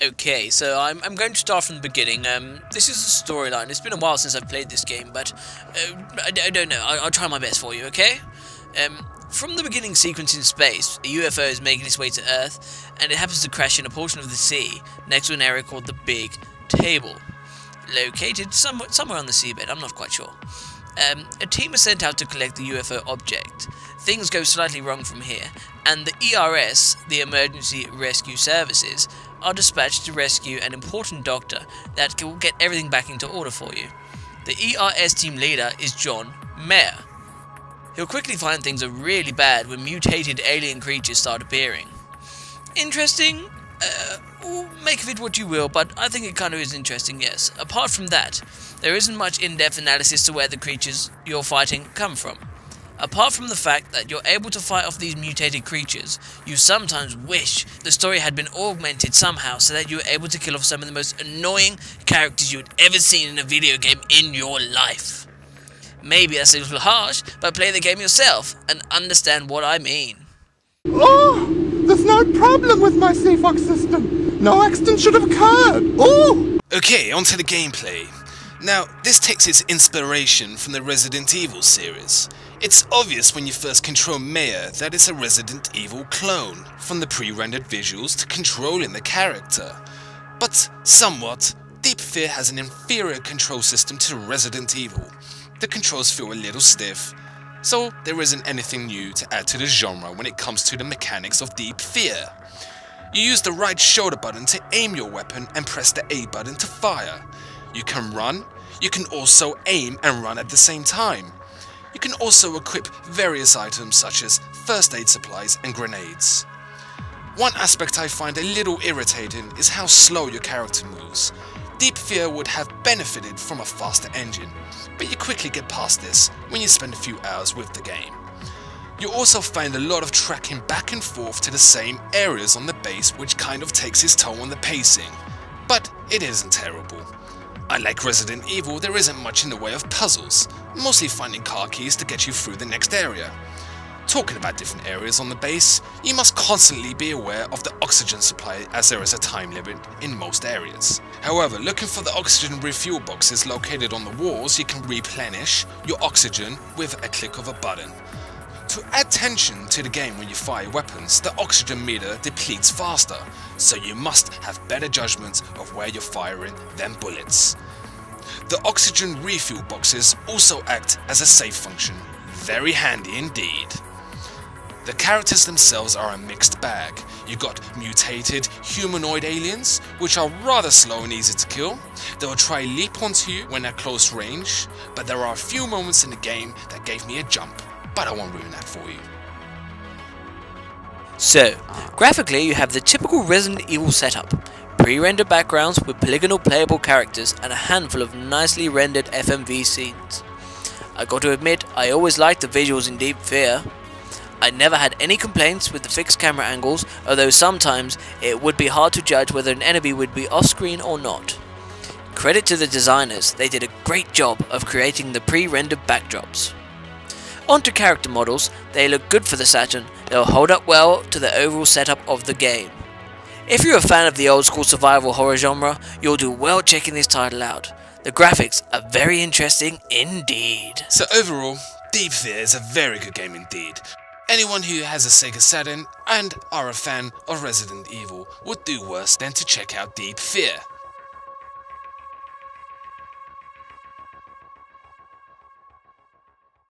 Okay, so I'm going to start from the beginning. This is the storyline. It's been a while since I've played this game, but I don't know. I'll try my best for you, okay? From the beginning sequence in space, a UFO is making its way to Earth, and it happens to crash in a portion of the sea next to an area called the Big Table, located somewhere on the seabed. I'm not quite sure. A team is sent out to collect the UFO object. Things go slightly wrong from here, and the ERS, the Emergency Rescue Services, are dispatched to rescue an important doctor that will get everything back into order for you. The ERS team leader is John Mayer. He'll quickly find things are really bad when mutated alien creatures start appearing. Interesting? Make of it what you will, but I think it kind of is interesting, yes. Apart from that, there isn't much in-depth analysis to where the creatures you're fighting come from. Apart from the fact that you're able to fight off these mutated creatures, you sometimes wish the story had been augmented somehow so that you were able to kill off some of the most annoying characters you had ever seen in a video game in your life. Maybe that's a little harsh, but play the game yourself and understand what I mean. Oh, there's no problem with my CFOX system. No accident should have occurred. Oh! Okay, onto the gameplay. Now, this takes its inspiration from the Resident Evil series. It's obvious when you first control Mayer that it's a Resident Evil clone, from the pre-rendered visuals to controlling the character. But, somewhat, Deep Fear has an inferior control system to Resident Evil. The controls feel a little stiff, so there isn't anything new to add to the genre when it comes to the mechanics of Deep Fear. You use the right shoulder button to aim your weapon and press the A button to fire. You can run, you can also aim and run at the same time. You can also equip various items such as first aid supplies and grenades. One aspect I find a little irritating is how slow your character moves. Deep Fear would have benefited from a faster engine, but you quickly get past this when you spend a few hours with the game. You also find a lot of trekking back and forth to the same areas on the base, which kind of takes its toll on the pacing, but it isn't terrible. Unlike Resident Evil, there isn't much in the way of puzzles, mostly finding car keys to get you through the next area. Talking about different areas on the base, you must constantly be aware of the oxygen supply as there is a time limit in most areas. However, looking for the oxygen refuel boxes located on the walls, you can replenish your oxygen with a click of a button. To add tension to the game when you fire weapons, the oxygen meter depletes faster, so you must have better judgment of where you're firing than bullets. The oxygen refuel boxes also act as a save function, very handy indeed. The characters themselves are a mixed bag. You got mutated humanoid aliens, which are rather slow and easy to kill. They'll try leap onto you when at close range, but there are a few moments in the game that gave me a jump. But I won't ruin that for you. So, graphically you have the typical Resident Evil setup. Pre-rendered backgrounds with polygonal playable characters and a handful of nicely rendered FMV scenes. I got to admit, I always liked the visuals in Deep Fear. I never had any complaints with the fixed camera angles, although sometimes it would be hard to judge whether an enemy would be off-screen or not. Credit to the designers, they did a great job of creating the pre-rendered backdrops. Onto character models, they look good for the Saturn, they'll hold up well to the overall setup of the game. If you're a fan of the old school survival horror genre, you'll do well checking this title out. The graphics are very interesting indeed. So overall, Deep Fear is a very good game indeed. Anyone who has a Sega Saturn and are a fan of Resident Evil would do worse than to check out Deep Fear.